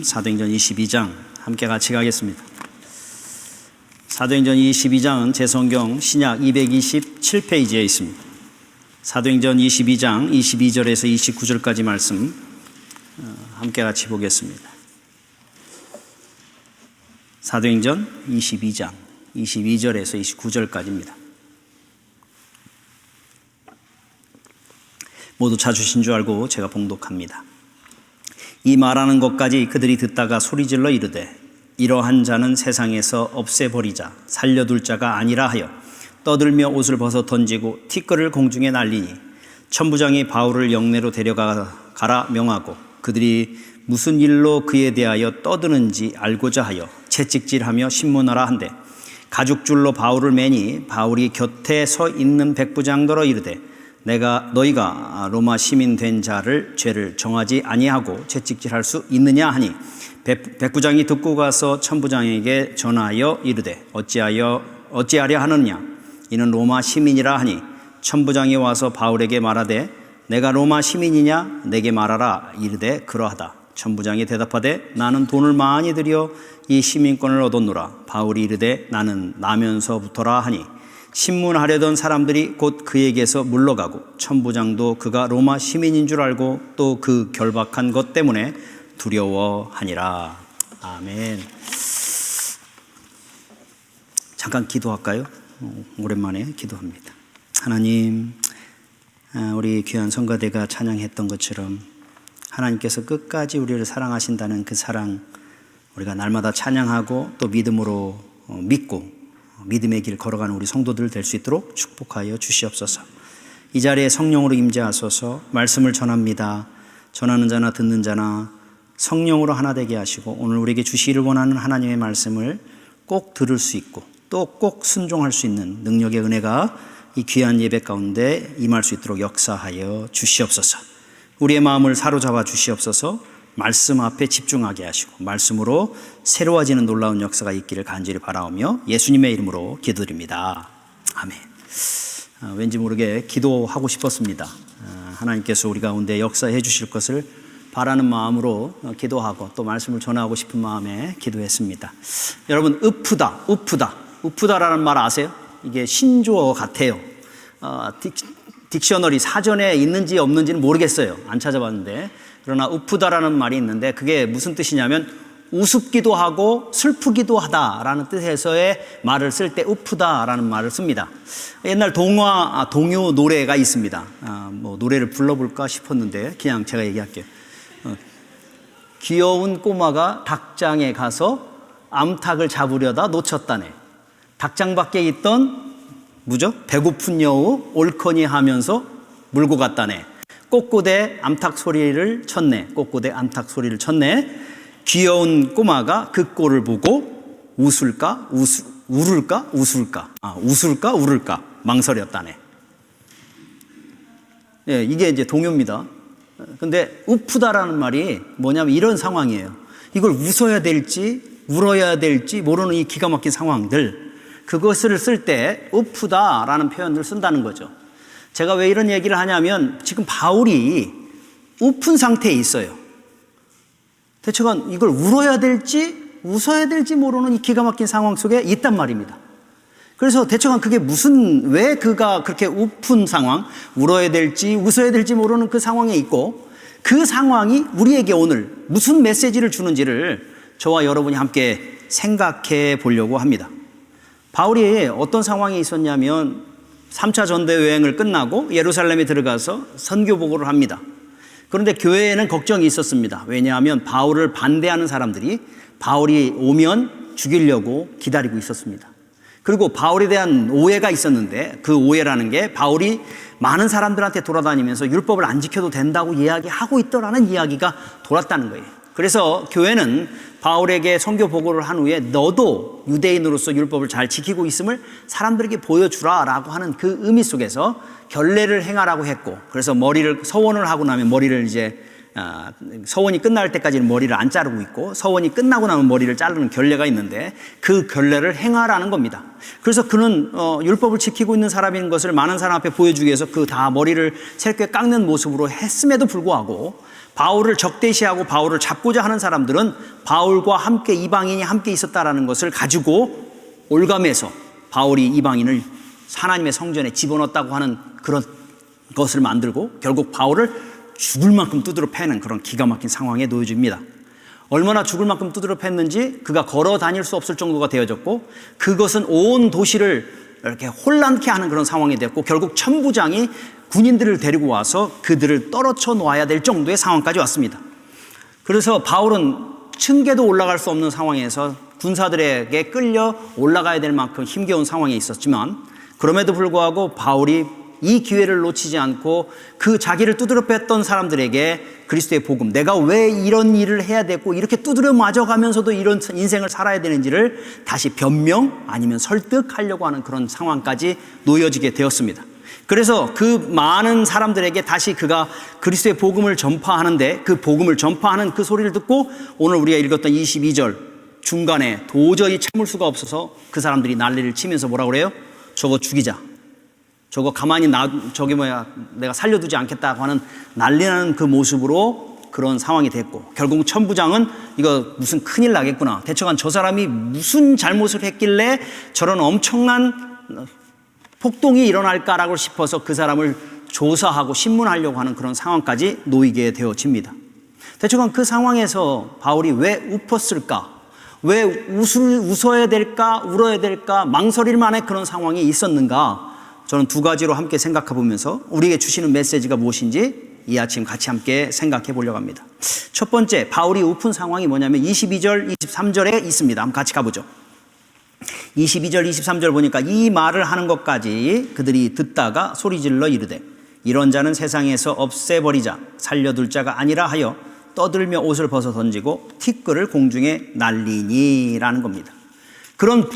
사도행전 22장 함께 같이 가겠습니다. 사도행전 22장은 제 성경 신약 227페이지에 있습니다. 사도행전 22장 22절에서 29절까지 말씀 함께 같이 보겠습니다. 사도행전 22장 22절에서 29절까지입니다. 모두 찾으신 줄 알고 제가 봉독합니다. 이 말하는 것까지 그들이 듣다가 소리질러 이르되 이러한 자는 세상에서 없애버리자 살려둘 자가 아니라 하여 떠들며 옷을 벗어 던지고 티끌을 공중에 날리니 천부장이 바울을 영내로 데려가라 명하고 그들이 무슨 일로 그에 대하여 떠드는지 알고자 하여 채찍질하며 신문하라 한대 가죽줄로 바울을 매니 바울이 곁에 서 있는 백부장더러 이르되 너희가 로마 시민 된 자를 죄를 정하지 아니하고 채찍질할 수 있느냐 하니 백부장이 듣고 가서 천부장에게 전하여 이르되 어찌하려 하느냐 이는 로마 시민이라 하니 천부장이 와서 바울에게 말하되 내가 로마 시민이냐 내게 말하라 이르되 그러하다. 천부장이 대답하되 나는 돈을 많이 들여 이 시민권을 얻었노라. 바울이 이르되 나는 나면서부터라 하니 신문하려던 사람들이 곧 그에게서 물러가고 천부장도 그가 로마 시민인 줄 알고 또 그 결박한 것 때문에 두려워하니라. 아멘. 잠깐 기도할까요? 오랜만에 기도합니다. 하나님, 우리 귀한 성가대가 찬양했던 것처럼 하나님께서 끝까지 우리를 사랑하신다는 그 사랑 우리가 날마다 찬양하고 또 믿음으로 믿고 믿음의 길 걸어가는 우리 성도들 될 수 있도록 축복하여 주시옵소서. 이 자리에 성령으로 임재하소서. 말씀을 전합니다. 전하는 자나 듣는 자나 성령으로 하나 되게 하시고 오늘 우리에게 주시기를 원하는 하나님의 말씀을 꼭 들을 수 있고 또 꼭 순종할 수 있는 능력의 은혜가 이 귀한 예배 가운데 임할 수 있도록 역사하여 주시옵소서. 우리의 마음을 사로잡아 주시옵소서. 말씀 앞에 집중하게 하시고 말씀으로 새로워지는 놀라운 역사가 있기를 간절히 바라오며 예수님의 이름으로 기도드립니다. 아멘. 왠지 모르게 기도하고 싶었습니다. 하나님께서 우리 가운데 역사해 주실 것을 바라는 마음으로 기도하고 또 말씀을 전하고 싶은 마음에 기도했습니다. 여러분, 우프다라는 말 아세요? 이게 신조어 같아요. 딕셔너리 사전에 있는지 없는지는 모르겠어요. 안 찾아봤는데. 그러나 우프다라는 말이 있는데 그게 무슨 뜻이냐면 우습기도 하고 슬프기도 하다라는 뜻에서의 말을 쓸 때 우프다라는 말을 씁니다. 옛날 동요 노래가 있습니다. 노래를 불러볼까 싶었는데 그냥 제가 얘기할게요. 귀여운 꼬마가 닭장에 가서 암탉을 잡으려다 놓쳤다네. 닭장 밖에 있던 배고픈 여우 옳거니 하면서 물고 갔다네. 꼬꼬대 암탉 소리를 쳤네. 귀여운 꼬마가 그 꼴을 보고 웃을까 울을까 망설였다네. 예, 이게 이제 동요입니다. 근데 우프다라는 말이 뭐냐면 이런 상황이에요. 이걸 웃어야 될지 울어야 될지 모르는 이 기가 막힌 상황들, 그것을 쓸 때 우프다라는 표현을 쓴다는 거죠. 제가 왜 이런 얘기를 하냐면 지금 바울이 우픈 상태에 있어요. 대체가 이걸 울어야 될지 웃어야 될지 모르는 이 기가 막힌 상황 속에 있단 말입니다. 그래서 대체가 그게 왜 그가 그렇게 우픈 상황, 울어야 될지 웃어야 될지 모르는 그 상황에 있고 그 상황이 우리에게 오늘 무슨 메시지를 주는지를 저와 여러분이 함께 생각해 보려고 합니다. 바울이 어떤 상황이 있었냐면 3차 전도 여행을 끝나고 예루살렘에 들어가서 선교 보고를 합니다. 그런데 교회에는 걱정이 있었습니다. 왜냐하면 바울을 반대하는 사람들이 바울이 오면 죽이려고 기다리고 있었습니다. 그리고 바울에 대한 오해가 있었는데 그 오해라는 게 바울이 많은 사람들한테 돌아다니면서 율법을 안 지켜도 된다고 이야기하고 있더라는 이야기가 돌았다는 거예요. 그래서 교회는 바울에게 선교 보고를 한 후에 너도 유대인으로서 율법을 잘 지키고 있음을 사람들에게 보여주라라고 하는 그 의미 속에서 결례를 행하라고 했고, 그래서 서원을 하고 나면 머리를 서원이 끝날 때까지는 머리를 안 자르고 있고 서원이 끝나고 나면 머리를 자르는 결례가 있는데 그 결례를 행하라는 겁니다. 그래서 그는 율법을 지키고 있는 사람인 것을 많은 사람 앞에 보여주기 위해서 그 다 머리를 새롭게 깎는 모습으로 했음에도 불구하고 바울을 적대시하고 바울을 잡고자 하는 사람들은 바울과 함께 이방인이 함께 있었다라는 것을 가지고 올감해서 바울이 이방인을 하나님의 성전에 집어넣었다고 하는 그런 것을 만들고 결국 바울을 죽을 만큼 두드러 패는 그런 기가 막힌 상황에 놓여집니다. 얼마나 죽을 만큼 두드러 팼는지 그가 걸어 다닐 수 없을 정도가 되어졌고 그것은 온 도시를 이렇게 혼란케 하는 그런 상황이 됐고 결국 천부장이 군인들을 데리고 와서 그들을 떨어쳐 놓아야 될 정도의 상황까지 왔습니다. 그래서 바울은 층계도 올라갈 수 없는 상황에서 군사들에게 끌려 올라가야 될 만큼 힘겨운 상황에 있었지만 그럼에도 불구하고 바울이 이 기회를 놓치지 않고 그 자기를 두드려 팼던 사람들에게 그리스도의 복음, 내가 왜 이런 일을 해야 되고 이렇게 두드려 맞아가면서도 이런 인생을 살아야 되는지를 다시 변명 아니면 설득하려고 하는 그런 상황까지 놓여지게 되었습니다. 그래서 그 많은 사람들에게 다시 그가 그리스도의 복음을 전파하는데 그 복음을 전파하는 그 소리를 듣고 오늘 우리가 읽었던 22절 중간에 도저히 참을 수가 없어서 그 사람들이 난리를 치면서 뭐라고 그래요? 저거 죽이자. 저거 가만히 내가 살려두지 않겠다고 하는 난리나는 그 모습으로 그런 상황이 됐고 결국 천부장은 이거 무슨 큰일 나겠구나. 대처간 저 사람이 무슨 잘못을 했길래 저런 엄청난 폭동이 일어날까라고 싶어서 그 사람을 조사하고 신문하려고 하는 그런 상황까지 놓이게 되어집니다. 대처간 그 상황에서 바울이 왜 웃었을까? 왜 웃어야 될까? 울어야 될까? 망설일 만한 그런 상황이 있었는가? 저는 두 가지로 함께 생각해 보면서 우리에게 주시는 메시지가 무엇인지 이 아침 같이 함께 생각해 보려고 합니다. 첫 번째, 바울이 웃은 상황이 뭐냐면 22절, 23절에 있습니다. 한번 같이 가보죠. 22절, 23절 보니까 이 말을 하는 것까지 그들이 듣다가 소리질러 이르되 이런 자는 세상에서 없애버리자 살려둘 자가 아니라 하여 떠들며 옷을 벗어 던지고 티끌을 공중에 날리니라는 겁니다. 그런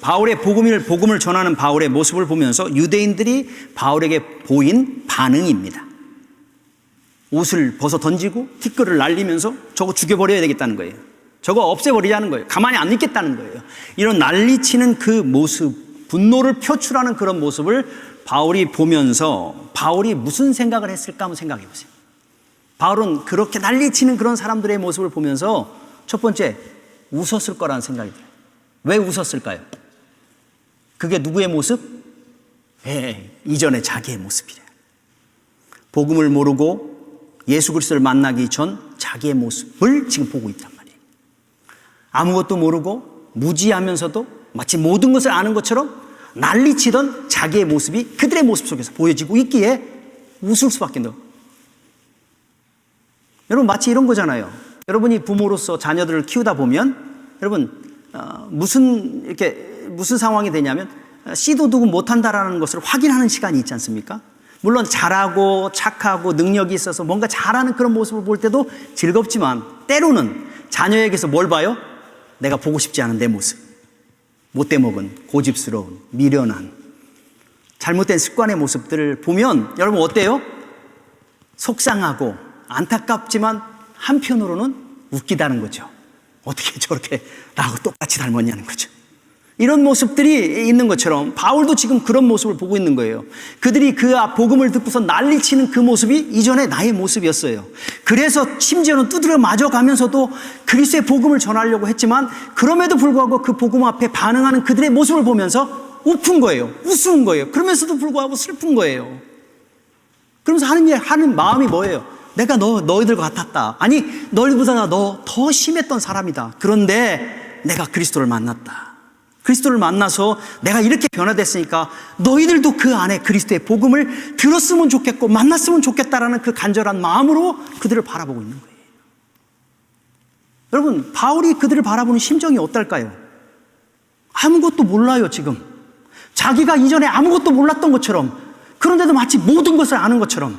바울의 복음을 전하는 바울의 모습을 보면서 유대인들이 바울에게 보인 반응입니다. 옷을 벗어 던지고 티끌을 날리면서 저거 죽여버려야 되겠다는 거예요. 저거 없애버리자는 거예요. 가만히 안 있겠다는 거예요. 이런 난리치는 그 모습, 분노를 표출하는 그런 모습을 바울이 보면서 바울이 무슨 생각을 했을까 한번 생각해 보세요. 바울은 그렇게 난리치는 그런 사람들의 모습을 보면서 첫 번째 웃었을 거라는 생각이 들어요. 왜 웃었을까요? 그게 누구의 모습? 이전에 자기의 모습이래요. 복음을 모르고 예수 그리스도를 만나기 전 자기의 모습을 지금 보고 있단 말이에요. 아무것도 모르고 무지하면서도 마치 모든 것을 아는 것처럼 난리치던 자기의 모습이 그들의 모습 속에서 보여지고 있기에 웃을 수밖에 없는. 여러분 마치 이런 거잖아요. 여러분이 부모로서 자녀들을 키우다 보면 여러분 무슨 상황이 되냐면 씨도둑은 못한다라는 것을 확인하는 시간이 있지 않습니까? 물론 잘하고 착하고 능력이 있어서 뭔가 잘하는 그런 모습을 볼 때도 즐겁지만 때로는 자녀에게서 뭘 봐요? 내가 보고 싶지 않은 내 모습, 못돼먹은, 고집스러운, 미련한, 잘못된 습관의 모습들을 보면 여러분 어때요? 속상하고 안타깝지만 한편으로는 웃기다는 거죠. 어떻게 저렇게 나하고 똑같이 닮았냐는 거죠. 이런 모습들이 있는 것처럼 바울도 지금 그런 모습을 보고 있는 거예요. 그들이 그 복음을 듣고서 난리치는 그 모습이 이전에 나의 모습이었어요. 그래서 심지어는 두드려 맞아가면서도 그리스도의 복음을 전하려고 했지만 그럼에도 불구하고 그 복음 앞에 반응하는 그들의 모습을 보면서 웃은 거예요. 우스운 거예요. 그러면서도 불구하고 슬픈 거예요. 그러면서 하는 마음이 뭐예요? 내가 너희들과 같았다. 아니 너희들보다 너 더 심했던 사람이다. 그런데 내가 그리스도를 만났다. 그리스도를 만나서 내가 이렇게 변화됐으니까 너희들도 그 안에 그리스도의 복음을 들었으면 좋겠고 만났으면 좋겠다라는 그 간절한 마음으로 그들을 바라보고 있는 거예요. 여러분 바울이 그들을 바라보는 심정이 어떨까요? 아무것도 몰라요 지금. 자기가 이전에 아무것도 몰랐던 것처럼 그런데도 마치 모든 것을 아는 것처럼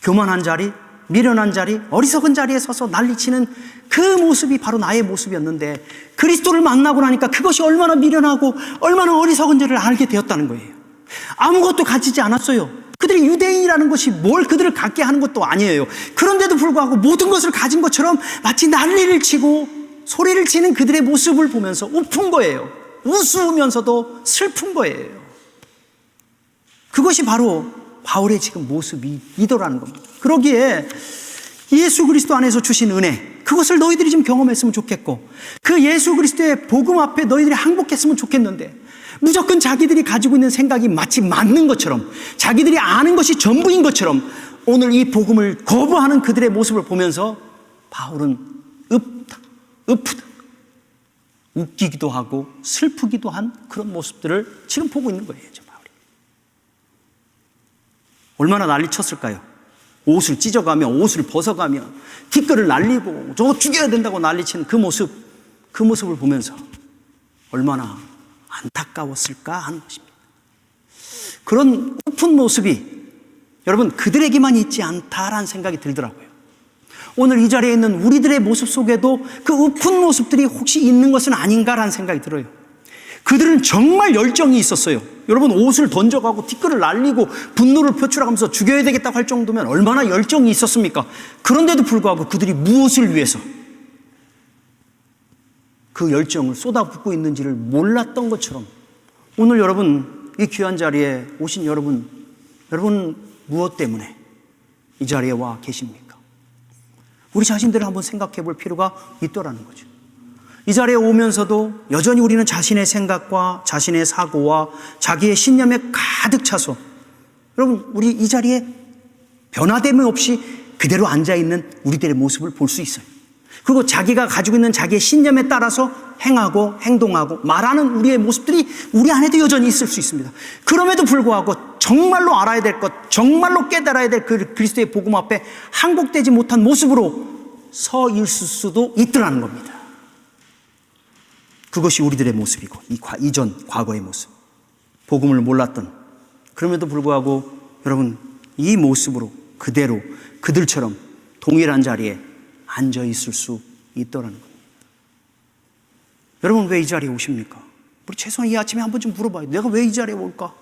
교만한 자리, 미련한 자리, 어리석은 자리에 서서 난리치는 그 모습이 바로 나의 모습이었는데 그리스도를 만나고 나니까 그것이 얼마나 미련하고 얼마나 어리석은지를 알게 되었다는 거예요. 아무것도 가지지 않았어요. 그들이 유대인이라는 것이 뭘 그들을 갖게 하는 것도 아니에요. 그런데도 불구하고 모든 것을 가진 것처럼 마치 난리를 치고 소리를 치는 그들의 모습을 보면서 웃은 거예요. 우스우면서도 슬픈 거예요. 그것이 바로 바울의 지금 모습이더라는 겁니다. 그러기에 예수 그리스도 안에서 주신 은혜, 그것을 너희들이 좀 경험했으면 좋겠고, 그 예수 그리스도의 복음 앞에 너희들이 항복했으면 좋겠는데, 무조건 자기들이 가지고 있는 생각이 마치 맞는 것처럼, 자기들이 아는 것이 전부인 것처럼 오늘 이 복음을 거부하는 그들의 모습을 보면서 바울은 읍프다, 웃기기도 하고 슬프기도 한 그런 모습들을 지금 보고 있는 거예요. 바울이 얼마나 난리쳤을까요? 옷을 찢어가며, 옷을 벗어가며, 티끌을 날리고 저거 죽여야 된다고 난리치는 그 모습을 보면서 얼마나 안타까웠을까 하는 것입니다. 그런 우픈 모습이 여러분 그들에게만 있지 않다라는 생각이 들더라고요. 오늘 이 자리에 있는 우리들의 모습 속에도 그 우픈 모습들이 혹시 있는 것은 아닌가라는 생각이 들어요. 그들은 정말 열정이 있었어요. 여러분, 옷을 던져가고 티끌을 날리고 분노를 표출하면서 죽여야 되겠다고 할 정도면 얼마나 열정이 있었습니까? 그런데도 불구하고 그들이 무엇을 위해서 그 열정을 쏟아붓고 있는지를 몰랐던 것처럼 오늘 여러분, 이 귀한 자리에 오신 여러분 무엇 때문에 이 자리에 와 계십니까? 우리 자신들을 한번 생각해 볼 필요가 있더라는 거죠. 이 자리에 오면서도 여전히 우리는 자신의 생각과 자신의 사고와 자기의 신념에 가득 차서, 여러분, 우리 이 자리에 변화됨이 없이 그대로 앉아있는 우리들의 모습을 볼 수 있어요. 그리고 자기가 가지고 있는 자기의 신념에 따라서 행하고 행동하고 말하는 우리의 모습들이 우리 안에도 여전히 있을 수 있습니다. 그럼에도 불구하고 정말로 알아야 될 것, 정말로 깨달아야 될 그 그리스도의 복음 앞에 항복되지 못한 모습으로 서 있을 수도 있더라는 겁니다. 그것이 우리들의 모습이고, 이전 과거의 모습, 복음을 몰랐던, 그럼에도 불구하고 여러분 이 모습으로 그대로 그들처럼 동일한 자리에 앉아 있을 수 있더라는 겁니다. 여러분, 왜 이 자리에 오십니까? 우리 최소한 이 아침에 한번 좀 물어봐요. 내가 왜 이 자리에 올까?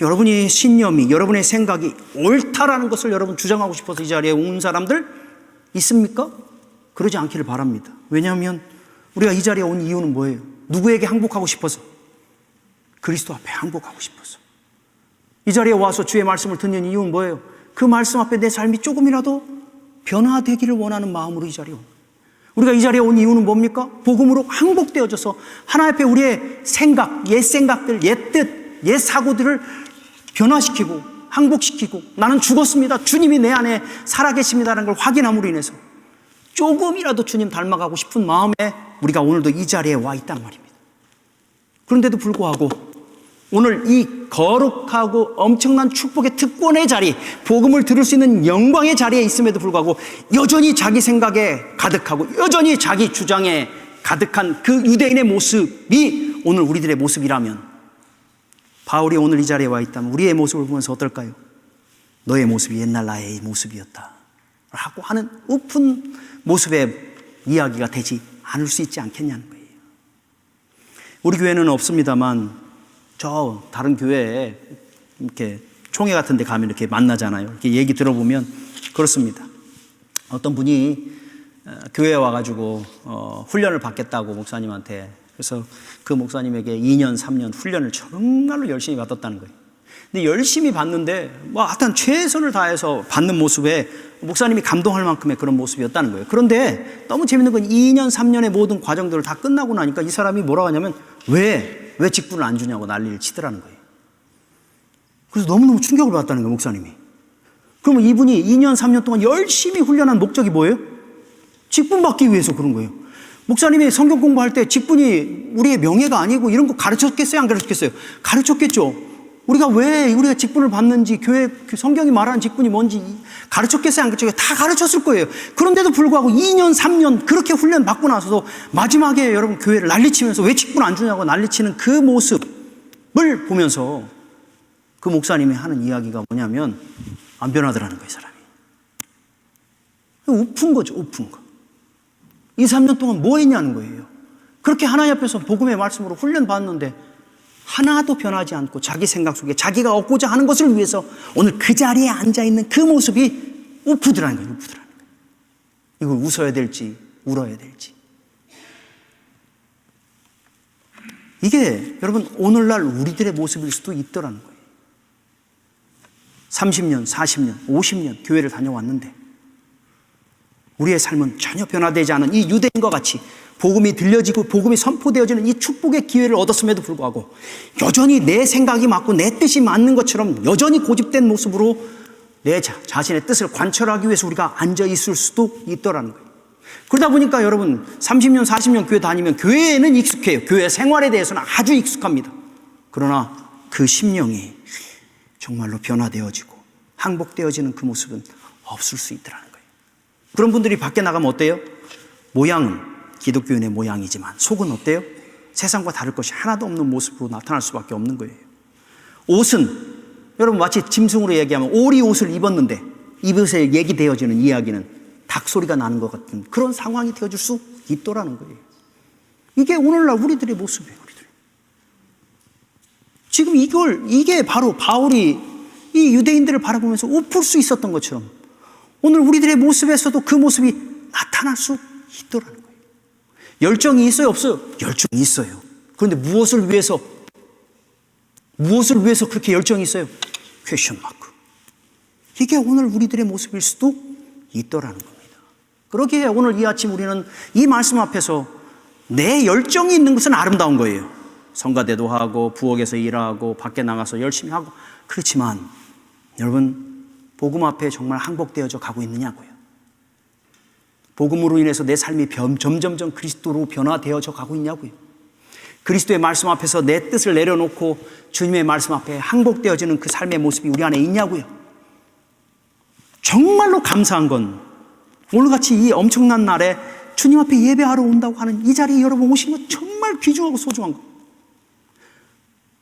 여러분의 신념이, 여러분의 생각이 옳다라는 것을 여러분 주장하고 싶어서 이 자리에 온 사람들 있습니까? 그러지 않기를 바랍니다. 왜냐하면 우리가 이 자리에 온 이유는 뭐예요? 누구에게 항복하고 싶어서? 그리스도 앞에 항복하고 싶어서. 이 자리에 와서 주의 말씀을 듣는 이유는 뭐예요? 그 말씀 앞에 내 삶이 조금이라도 변화되기를 원하는 마음으로 이 자리에 온 거예요. 우리가 이 자리에 온 이유는 뭡니까? 복음으로 항복되어져서 하나님 앞에 우리의 생각, 옛 생각들, 옛 뜻, 옛 사고들을 변화시키고 항복시키고, 나는 죽었습니다, 주님이 내 안에 살아계십니다라는 걸 확인함으로 인해서 조금이라도 주님 닮아가고 싶은 마음에 우리가 오늘도 이 자리에 와 있단 말입니다. 그런데도 불구하고 오늘 이 거룩하고 엄청난 축복의 특권의 자리, 복음을 들을 수 있는 영광의 자리에 있음에도 불구하고 여전히 자기 생각에 가득하고 여전히 자기 주장에 가득한 그 유대인의 모습이 오늘 우리들의 모습이라면, 바울이 오늘 이 자리에 와 있다면 우리의 모습을 보면서 어떨까요? 너의 모습이 옛날 나의 모습이었다 라고 하는 오픈 모습의 이야기가 되지 않을 수 있지 않겠냐는 거예요. 우리 교회는 없습니다만 저 다른 교회에 이렇게 총회 같은 데 가면 이렇게 만나잖아요. 이렇게 얘기 들어보면 그렇습니다. 어떤 분이 교회에 와가지고 훈련을 받겠다고 목사님한테, 그래서 그 목사님에게 2년 3년 훈련을 정말로 열심히 받았다는 거예요. 근데 열심히 받는데 하여튼 최선을 다해서 받는 모습에 목사님이 감동할 만큼의 그런 모습이었다는 거예요. 그런데 너무 재밌는 건 2년 3년의 모든 과정들을 다 끝나고 나니까 이 사람이 뭐라고 하냐면 왜 직분을 안 주냐고 난리를 치더라는 거예요. 그래서 너무너무 충격을 받았다는 거예요, 목사님이. 그러면 이분이 2년 3년 동안 열심히 훈련한 목적이 뭐예요? 직분 받기 위해서 그런 거예요. 목사님이 성경 공부할 때 직분이 우리의 명예가 아니고 이런 거 가르쳤겠어요? 안 가르쳤겠어요? 가르쳤겠죠. 우리가 왜 우리가 직분을 받는지, 교회 성경이 말하는 직분이 뭔지 가르쳤겠어요? 안 가르쳤겠어요? 다 가르쳤을 거예요. 그런데도 불구하고 2년 3년 그렇게 훈련 받고 나서도 마지막에 여러분 교회를 난리치면서 왜 직분 안 주냐고 난리치는 그 모습을 보면서 그 목사님이 하는 이야기가 뭐냐면 안 변하더라는 거예요, 사람이. 우픈 거죠, 우픈 거. 2, 3년 동안 뭐 했냐는 거예요. 그렇게 하나님 앞에서 복음의 말씀으로 훈련 받는데 하나도 변하지 않고 자기 생각 속에 자기가 얻고자 하는 것을 위해서 오늘 그 자리에 앉아있는 그 모습이 우프더라는 거예요. 우프더라는 거예요. 이걸 웃어야 될지 울어야 될지. 이게 여러분 오늘날 우리들의 모습일 수도 있더라는 거예요. 30년, 40년, 50년 교회를 다녀왔는데 우리의 삶은 전혀 변화되지 않은 이 유대인과 같이 복음이 들려지고 복음이 선포되어지는 이 축복의 기회를 얻었음에도 불구하고 여전히 내 생각이 맞고 내 뜻이 맞는 것처럼 여전히 고집된 모습으로 내 자신의 뜻을 관철하기 위해서 우리가 앉아 있을 수도 있더라는 거예요. 그러다 보니까 여러분 30년 40년 교회 다니면 교회에는 익숙해요. 교회 생활에 대해서는 아주 익숙합니다. 그러나 그 심령이 정말로 변화되어지고 항복되어지는 그 모습은 없을 수 있더라는 거예요. 그런 분들이 밖에 나가면 어때요? 모양은 기독교인의 모양이지만 속은 어때요? 세상과 다를 것이 하나도 없는 모습으로 나타날 수밖에 없는 거예요. 옷은 여러분 마치 짐승으로 얘기하면 오리 옷을 입었는데 입에서 얘기되어지는 이야기는 닭소리가 나는 것 같은 그런 상황이 되어줄 수 있더라는 거예요. 이게 오늘날 우리들의 모습이에요. 지금 이게 바로 바울이 이 유대인들을 바라보면서 엎을 수 있었던 것처럼 오늘 우리들의 모습에서도 그 모습이 나타날 수 있더라는 거예요. 열정이 있어요, 없어요? 열정이 있어요. 그런데 무엇을 위해서 그렇게 열정이 있어요? 퀘스천 마크. 이게 오늘 우리들의 모습일 수도 있더라는 겁니다. 그러기에 오늘 이 아침 우리는 이 말씀 앞에서 내 열정이 있는 것은 아름다운 거예요. 성가대도 하고 부엌에서 일하고 밖에 나가서 열심히 하고 그렇지만 여러분 복음 앞에 정말 항복되어져 가고 있느냐고요. 복음으로 인해서 내 삶이 점점점 그리스도로 변화되어져 가고 있냐고요. 그리스도의 말씀 앞에서 내 뜻을 내려놓고 주님의 말씀 앞에 항복되어지는 그 삶의 모습이 우리 안에 있냐고요. 정말로 감사한 건 오늘같이 이 엄청난 날에 주님 앞에 예배하러 온다고 하는 이 자리에 여러분 오신 건 정말 귀중하고 소중한 거.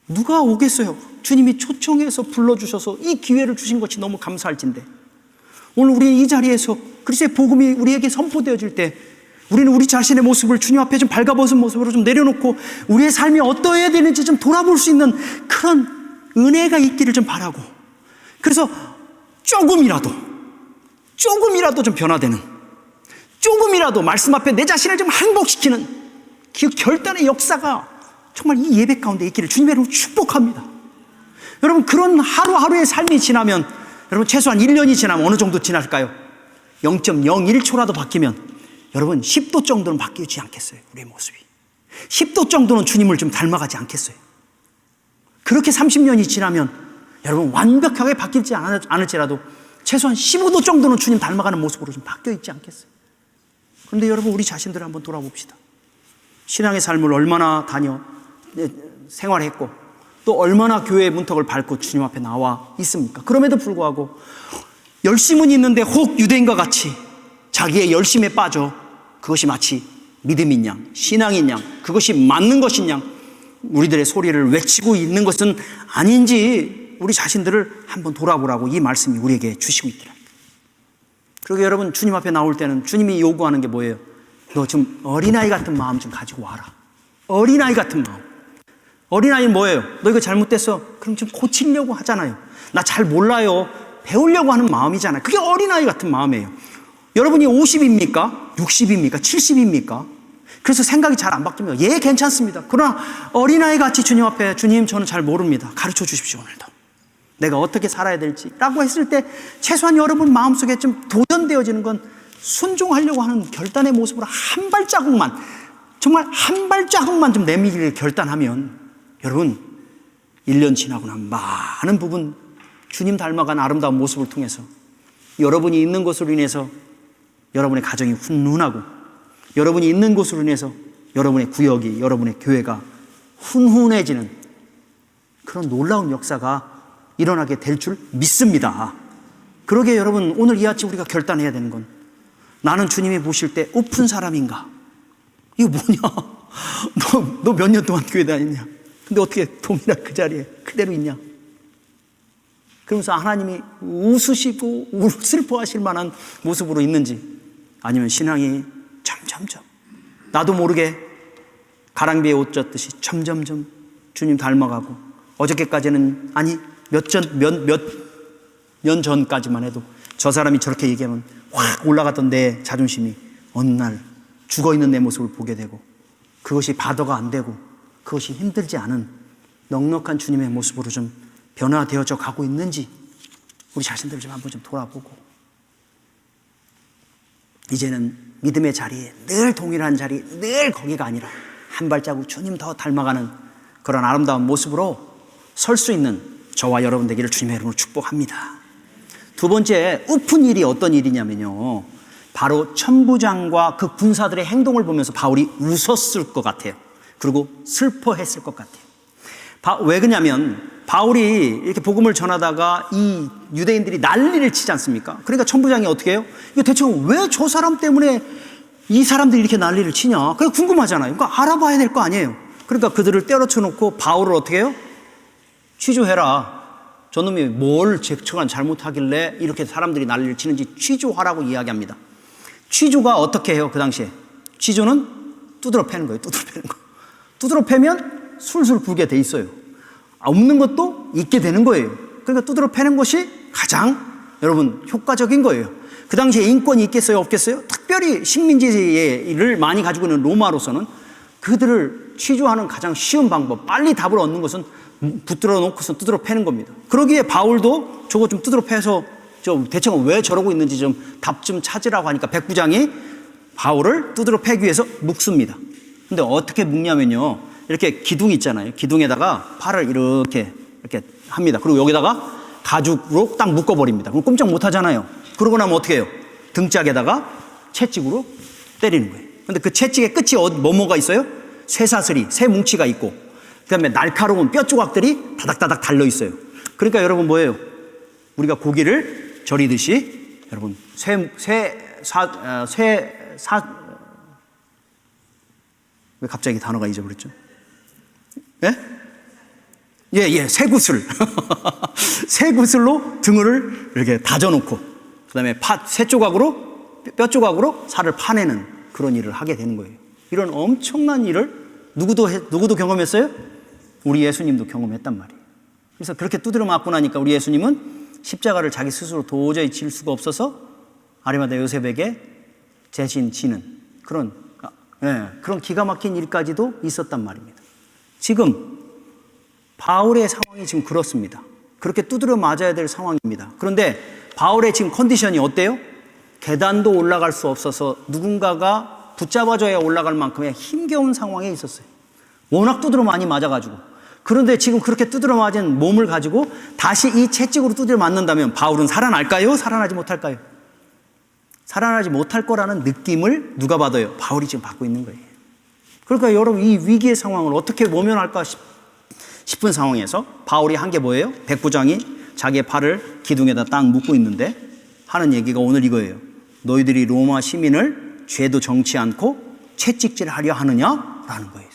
누가 오겠어요? 주님이 초청해서 불러주셔서 이 기회를 주신 것이 너무 감사할진데 오늘 우리 이 자리에서 그리스도의 복음이 우리에게 선포되어질 때 우리는 우리 자신의 모습을 주님 앞에 좀 발가벗은 모습으로 좀 내려놓고 우리의 삶이 어떠해야 되는지 좀 돌아볼 수 있는 그런 은혜가 있기를 좀 바라고 그래서 조금이라도 좀 변화되는 조금이라도 말씀 앞에 내 자신을 좀 항복시키는 그 결단의 역사가 정말 이 예배 가운데 있기를 주님의 이름으로 축복합니다. 여러분 그런 하루하루의 삶이 지나면 여러분 최소한 1년이 지나면 어느 정도 지날까요? 0.01초라도 바뀌면 여러분 10도 정도는 바뀌지 않겠어요? 우리의 모습이 10도 정도는 주님을 좀 닮아가지 않겠어요? 그렇게 30년이 지나면 여러분 완벽하게 바뀌지 않을지라도 최소한 15도 정도는 주님 닮아가는 모습으로 좀 바뀌어 있지 않겠어요? 그런데 여러분 우리 자신들을 한번 돌아봅시다. 신앙의 삶을 얼마나 생활했고 또 얼마나 교회의 문턱을 밟고 주님 앞에 나와 있습니까? 그럼에도 불구하고 열심은 있는데 혹 유대인과 같이 자기의 열심에 빠져 그것이 마치 믿음인 양, 신앙인 양, 그것이 맞는 것인 양 우리들의 소리를 외치고 있는 것은 아닌지 우리 자신들을 한번 돌아보라고 이 말씀이 우리에게 주시고 있더라. 그리고 여러분 주님 앞에 나올 때는 주님이 요구하는 게 뭐예요? 너 좀 어린아이 같은 마음 좀 가지고 와라. 어린아이 같은 마음. 어린아이는 뭐예요? 너 이거 잘못됐어. 그럼 좀 고치려고 하잖아요. 나 잘 몰라요. 배우려고 하는 마음이잖아요. 그게 어린아이 같은 마음이에요. 여러분이 50입니까? 60입니까? 70입니까? 그래서 생각이 잘 안 바뀝니다. 예, 괜찮습니다. 그러나 어린아이 같이 주님 앞에 주님 저는 잘 모릅니다. 가르쳐 주십시오 오늘도. 내가 어떻게 살아야 될지 라고 했을 때 최소한 여러분 마음속에 좀 도전되어지는 건 순종하려고 하는 결단의 모습으로 한 발자국만 정말 한 발자국만 좀 내밀기를 결단하면 여러분 1년 지나고 나면 많은 부분 주님 닮아간 아름다운 모습을 통해서 여러분이 있는 것으로 인해서 여러분의 가정이 훈훈하고 여러분이 있는 곳으로 인해서 여러분의 구역이 여러분의 교회가 훈훈해지는 그런 놀라운 역사가 일어나게 될 줄 믿습니다. 그러게 여러분 오늘 이 아침 우리가 결단해야 되는 건 나는 주님이 보실 때 오픈 사람인가? 이거 뭐냐? 너 몇 년 동안 교회 다녔냐? 근데 어떻게 동일한 그 자리에 그대로 있냐? 그러면서 하나님이 웃으시고 슬퍼하실 만한 모습으로 있는지 아니면 신앙이 점점점 나도 모르게 가랑비에 옷 젖듯이 점점점 주님 닮아가고 어저께까지는 아니 몇 년 전까지만 해도 저 사람이 저렇게 얘기하면 확 올라갔던 내 자존심이 어느 날 죽어있는 내 모습을 보게 되고 그것이 바더가 안 되고 그것이 힘들지 않은 넉넉한 주님의 모습으로 좀 변화되어져 가고 있는지 우리 자신들 좀 한번 좀 돌아보고 이제는 믿음의 자리에 늘 동일한 자리, 늘 거기가 아니라 한 발자국 주님 더 닮아가는 그런 아름다운 모습으로 설 수 있는 저와 여러분 되기를 주님의 이름으로 축복합니다. 두 번째, 읊은 일이 어떤 일이냐면요, 바로 천부장과 그 군사들의 행동을 보면서 바울이 웃었을 것 같아요. 그리고 슬퍼했을 것 같아요. 왜 그러냐면 바울이 이렇게 복음을 전하다가 이 유대인들이 난리를 치지 않습니까? 그러니까 천부장이 어떻게 해요? 이거 대체 왜 저 사람 때문에 이 사람들이 이렇게 난리를 치냐? 그게 궁금하잖아요. 그러니까 알아봐야 될 거 아니에요. 그러니까 그들을 때려쳐 놓고 바울을 어떻게 해요? 취조해라. 저놈이 뭘 저간 잘못하길래 이렇게 사람들이 난리를 치는지 취조하라고 이야기합니다. 취조가 어떻게 해요? 그 당시에 취조는 두드러 패는 거예요. 두드러 패는 거. 두드러 패면 술술 불게 돼 있어요. 없는 것도 있게 되는 거예요. 그러니까 두드러 패는 것이 가장 여러분 효과적인 거예요. 그 당시에 인권이 있겠어요? 없겠어요? 특별히 식민지를 많이 가지고 있는 로마로서는 그들을 취조하는 가장 쉬운 방법, 빨리 답을 얻는 것은 붙들어 놓고서 두드러 패는 겁니다. 그러기에 바울도 저거 좀 두드러 패서 대체 왜 저러고 있는지 좀 답 좀 찾으라고 하니까 백부장이 바울을 두드러 패기 위해서 묶습니다. 근데 어떻게 묶냐면요, 이렇게 기둥 있잖아요. 기둥에다가 팔을 이렇게 합니다. 그리고 여기다가 가죽으로 딱 묶어버립니다. 그럼 꼼짝 못 하잖아요. 그러고 나면 어떻게 해요? 등짝에다가 채찍으로 때리는 거예요. 근데 그 채찍의 끝이 뭐가 있어요? 쇠사슬이, 쇠 뭉치가 있고, 그 다음에 날카로운 뼈 조각들이 다닥다닥 달려 있어요. 그러니까 여러분 뭐예요? 우리가 고기를 절이듯이 여러분 왜 갑자기 단어가 잊어버렸죠? 예, 쇠구슬. 쇠구슬로 등을 이렇게 다져놓고, 그 다음에 뼈 조각으로 살을 파내는 그런 일을 하게 되는 거예요. 이런 엄청난 일을 누구도 경험했어요? 우리 예수님도 경험했단 말이에요. 그래서 그렇게 두드려 맞고 나니까 우리 예수님은 십자가를 자기 스스로 도저히 질 수가 없어서 아리마다 요셉에게 대신 지는 그런 기가 막힌 일까지도 있었단 말입니다. 지금 바울의 상황이 지금 그렇습니다. 그렇게 두드려 맞아야 될 상황입니다. 그런데 바울의 지금 컨디션이 어때요? 계단도 올라갈 수 없어서 누군가가 붙잡아줘야 올라갈 만큼의 힘겨운 상황에 있었어요. 워낙 두드려 많이 맞아가지고. 그런데 지금 그렇게 두드려 맞은 몸을 가지고 다시 이 채찍으로 두드려 맞는다면 바울은 살아날까요? 살아나지 못할까요? 살아나지 못할 거라는 느낌을 누가 받아요? 바울이 지금 받고 있는 거예요. 그러니까 여러분, 이 위기의 상황을 어떻게 모면할까 싶은 상황에서 바울이 한 게 뭐예요? 백부장이 자기의 팔을 기둥에다 딱 묶고 있는데 하는 얘기가 오늘 이거예요. 너희들이 로마 시민을 죄도 정치 않고 채찍질하려 하느냐라는 거예요.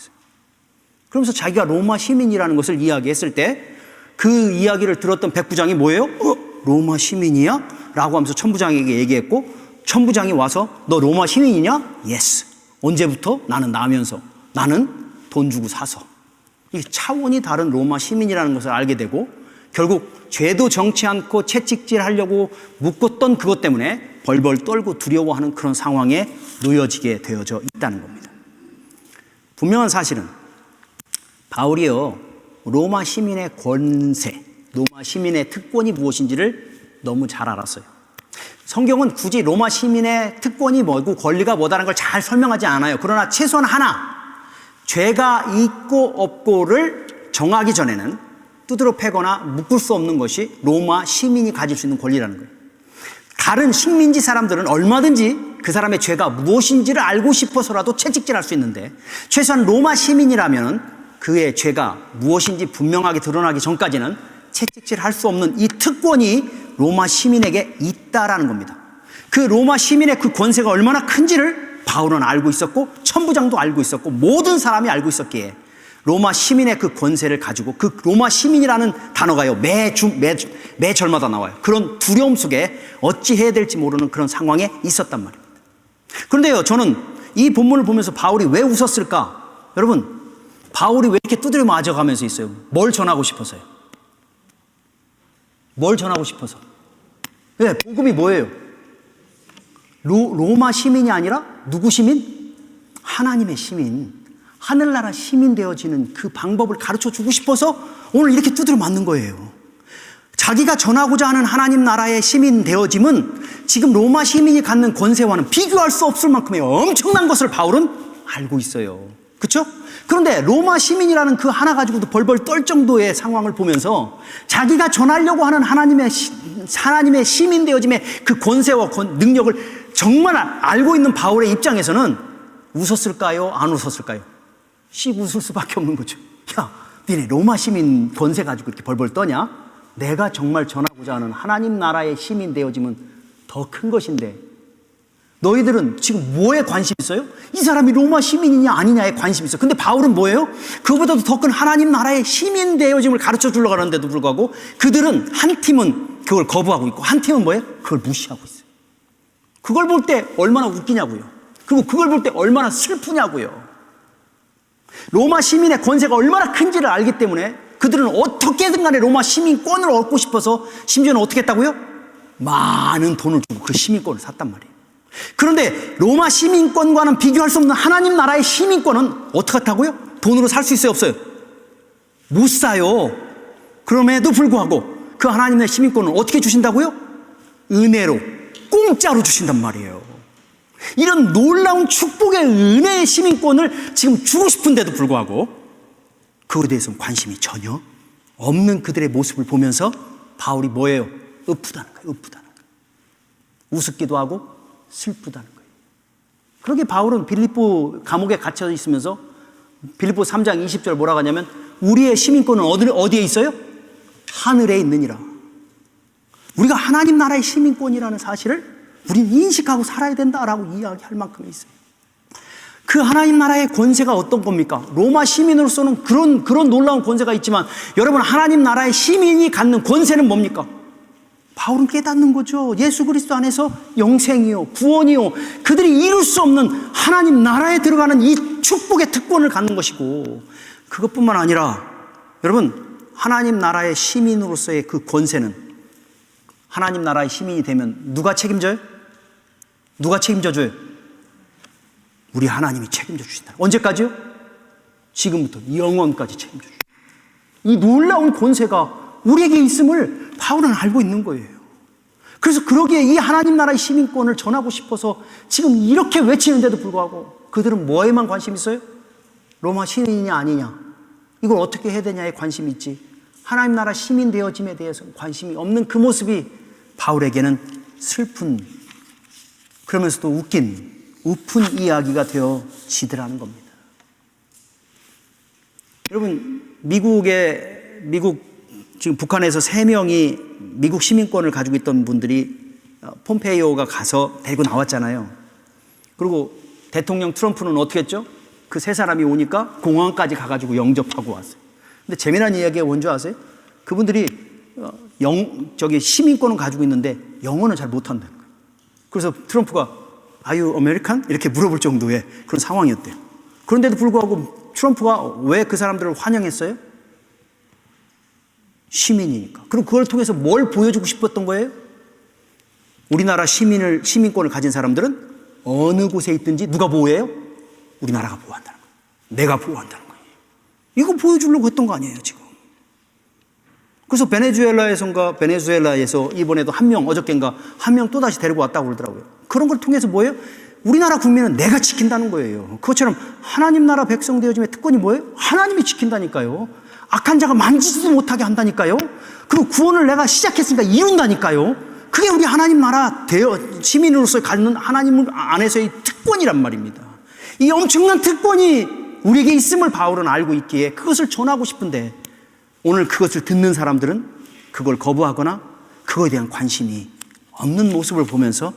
그러면서 자기가 로마 시민이라는 것을 이야기했을 때 그 이야기를 들었던 백부장이 뭐예요? 로마 시민이야? 라고 하면서 천부장에게 얘기했고, 천부장이 와서 너 로마 시민이냐? 예스. 언제부터? 나는 나면서. 나는 돈 주고 사서. 이 차원이 다른 로마 시민이라는 것을 알게 되고, 결국 죄도 정치 않고 채찍질하려고 묶었던 그것 때문에 벌벌 떨고 두려워하는 그런 상황에 놓여지게 되어져 있다는 겁니다. 분명한 사실은 바울이요, 로마 시민의 권세, 로마 시민의 특권이 무엇인지를 너무 잘 알았어요. 성경은 굳이 로마 시민의 특권이 뭐고 권리가 뭐다라는 걸 잘 설명하지 않아요. 그러나 최소한 하나, 죄가 있고 없고를 정하기 전에는 두드러 패거나 묶을 수 없는 것이 로마 시민이 가질 수 있는 권리라는 거예요. 다른 식민지 사람들은 얼마든지 그 사람의 죄가 무엇인지를 알고 싶어서라도 채찍질할 수 있는데, 최소한 로마 시민이라면 그의 죄가 무엇인지 분명하게 드러나기 전까지는 채찍질할 수 없는 이 특권이 로마 시민에게 있다라는 겁니다. 그 로마 시민의 그 권세가 얼마나 큰지를 바울은 알고 있었고, 천부장도 알고 있었고, 모든 사람이 알고 있었기에 로마 시민의 그 권세를 가지고, 그 로마 시민이라는 단어가요, 매 절마다 나와요. 그런 두려움 속에 어찌해야 될지 모르는 그런 상황에 있었단 말입니다. 그런데요, 저는 이 본문을 보면서 바울이 왜 웃었을까? 여러분, 바울이 왜 이렇게 두드려 맞아가면서 있어요? 뭘 전하고 싶어서요? 뭘 전하고 싶어서? 네, 복음이 뭐예요? 로마 시민이 아니라 누구 시민? 하나님의 시민. 하늘나라 시민 되어지는 그 방법을 가르쳐 주고 싶어서 오늘 이렇게 두드려 맞는 거예요. 자기가 전하고자 하는 하나님 나라의 시민 되어짐은 지금 로마 시민이 갖는 권세와는 비교할 수 없을 만큼의 엄청난 것을 바울은 알고 있어요. 그렇죠? 그런데 로마 시민이라는 그 하나 가지고도 벌벌 떨 정도의 상황을 보면서 자기가 전하려고 하는 하나님의 시민 되어짐의 그 권세와 능력을 정말 알고 있는 바울의 입장에서는 웃었을까요? 안 웃었을까요? 웃을 수밖에 없는 거죠. 야, 니네 로마 시민 권세 가지고 이렇게 벌벌 떠냐? 내가 정말 전하고자 하는 하나님 나라의 시민 되어짐은 더 큰 것인데 너희들은 지금 뭐에 관심 있어요? 이 사람이 로마 시민이냐 아니냐에 관심 있어. 근데 바울은 뭐예요? 그보다도 더 큰 하나님 나라의 시민 되어짐을 가르쳐 주려고 하는데도 불구하고 그들은 한 팀은 그걸 거부하고 있고 한 팀은 뭐예요? 그걸 무시하고 있어요. 그걸 볼 때 얼마나 웃기냐고요. 그리고 그걸 볼 때 얼마나 슬프냐고요. 로마 시민의 권세가 얼마나 큰지를 알기 때문에 그들은 어떻게든 간에 로마 시민권을 얻고 싶어서 심지어는 어떻게 했다고요? 많은 돈을 주고 그 시민권을 샀단 말이에요. 그런데 로마 시민권과는 비교할 수 없는 하나님 나라의 시민권은 어떻게 했다고요? 돈으로 살 수 있어요? 없어요? 못 사요. 그럼에도 불구하고 그 하나님의 시민권을 어떻게 주신다고요? 은혜로, 공짜로 주신단 말이에요. 이런 놀라운 축복의 은혜의 시민권을 지금 주고 싶은데도 불구하고 그거에 대해서는 관심이 전혀 없는 그들의 모습을 보면서 바울이 뭐예요? 으프다는 거예요. 으프다는 거예요. 우습기도 하고 슬프다는 거예요. 그러게 바울은 빌립보 감옥에 갇혀 있으면서 빌립보 3장 20절 뭐라고 하냐면 우리의 시민권은 어디에 있어요? 하늘에 있느니라. 우리가 하나님 나라의 시민권이라는 사실을 우리는 인식하고 살아야 된다라고 이야기할 만큼 있어요. 그 하나님 나라의 권세가 어떤 겁니까? 로마 시민으로서는 그런 놀라운 권세가 있지만 여러분 하나님 나라의 시민이 갖는 권세는 뭡니까? 바울은 깨닫는 거죠. 예수 그리스도 안에서 영생이요, 구원이요, 그들이 이룰 수 없는 하나님 나라에 들어가는 이 축복의 특권을 갖는 것이고 그것뿐만 아니라 여러분 하나님 나라의 시민으로서의 그 권세는 하나님 나라의 시민이 되면 누가 책임져요? 누가 책임져줘요? 우리 하나님이 책임져 주신다. 언제까지요? 지금부터 영원까지 책임져 주신다. 이 놀라운 권세가 우리에게 있음을 바울은 알고 있는 거예요. 그래서 그러기에 이 하나님 나라의 시민권을 전하고 싶어서 지금 이렇게 외치는데도 불구하고 그들은 뭐에만 관심 있어요? 로마 시민이냐 아니냐, 이걸 어떻게 해야 되냐에 관심이 있지 하나님 나라 시민 되어짐에 대해서 관심이 없는 그 모습이 바울에게는 슬픈, 그러면서도 웃긴, 우픈 이야기가 되어지더라는 겁니다. 여러분 미국 지금 북한에서 3명이 미국 시민권을 가지고 있던 분들이 폼페이오가 가서 데리고 나왔잖아요. 그리고 대통령 트럼프는 어떻게 했죠? 그 3사람이 오니까 공항까지 가가지고 영접하고 왔어요. 근데 재미난 이야기가 뭔지 아세요? 그분들이 시민권은 가지고 있는데 영어는 잘 못한다는 거예요. 그래서 트럼프가 Are you American? 이렇게 물어볼 정도의 그런 상황이었대요. 그런데도 불구하고 트럼프가 왜 그 사람들을 환영했어요? 시민이니까. 그럼 그걸 통해서 뭘 보여주고 싶었던 거예요? 우리나라 시민권을 가진 사람들은 어느 곳에 있든지 누가 보호해요? 우리나라가 보호한다는 거예요. 내가 보호한다는 거예요. 이거 보여주려고 했던 거 아니에요, 지금. 그래서 베네수엘라에서 이번에도 어저께인가 한 명 또다시 데리고 왔다고 그러더라고요. 그런 걸 통해서 뭐예요? 우리나라 국민은 내가 지킨다는 거예요. 그것처럼 하나님 나라 백성 되어짐의 특권이 뭐예요? 하나님이 지킨다니까요. 악한 자가 만지지도 못하게 한다니까요. 그리고 구원을 내가 시작했으니까 이룬다니까요. 그게 우리 하나님 나라 시민으로서 갖는 하나님 안에서의 특권이란 말입니다. 이 엄청난 특권이 우리에게 있음을 바울은 알고 있기에 그것을 전하고 싶은데 오늘 그것을 듣는 사람들은 그걸 거부하거나 그거에 대한 관심이 없는 모습을 보면서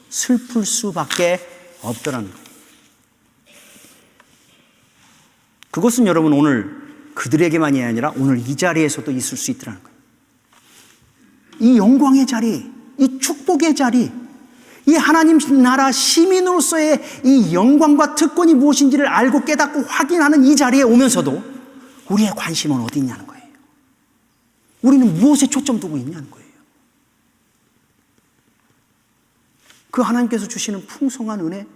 슬플 수밖에 없더라는 거예요. 그것은 여러분 오늘 그들에게만이 아니라 오늘 이 자리에서도 있을 수 있더라는 거예요. 이 영광의 자리, 이 축복의 자리, 이 하나님 나라 시민으로서의 이 영광과 특권이 무엇인지를 알고 깨닫고 확인하는 이 자리에 오면서도 우리의 관심은 어디 있냐는 거예요. 우리는 무엇에 초점 두고 있냐는 거예요. 그 하나님께서 주시는 풍성한 은혜,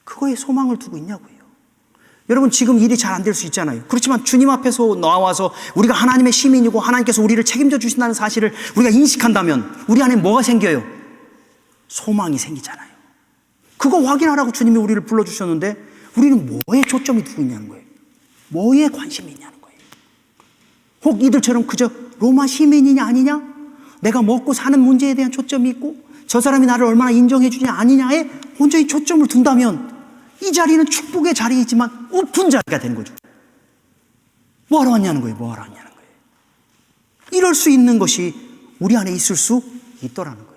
그거에 소망을 두고 있냐고요. 여러분 지금 일이 잘 안 될 수 있잖아요. 그렇지만 주님 앞에서 나와서 우리가 하나님의 시민이고 하나님께서 우리를 책임져 주신다는 사실을 우리가 인식한다면 우리 안에 뭐가 생겨요? 소망이 생기잖아요. 그거 확인하라고 주님이 우리를 불러주셨는데 우리는 뭐에 초점이 두고 있냐는 거예요. 뭐에 관심이 있냐는 거예요. 혹 이들처럼 그저 로마 시민이냐 아니냐, 내가 먹고 사는 문제에 대한 초점이 있고 저 사람이 나를 얼마나 인정해 주냐 아니냐에 온전히 초점을 둔다면 이 자리는 축복의 자리이지만 오픈 자리가 되는 거죠. 뭐하러 왔냐는 거예요. 뭐하러 왔냐는 거예요. 이럴 수 있는 것이 우리 안에 있을 수 있더라는 거예요.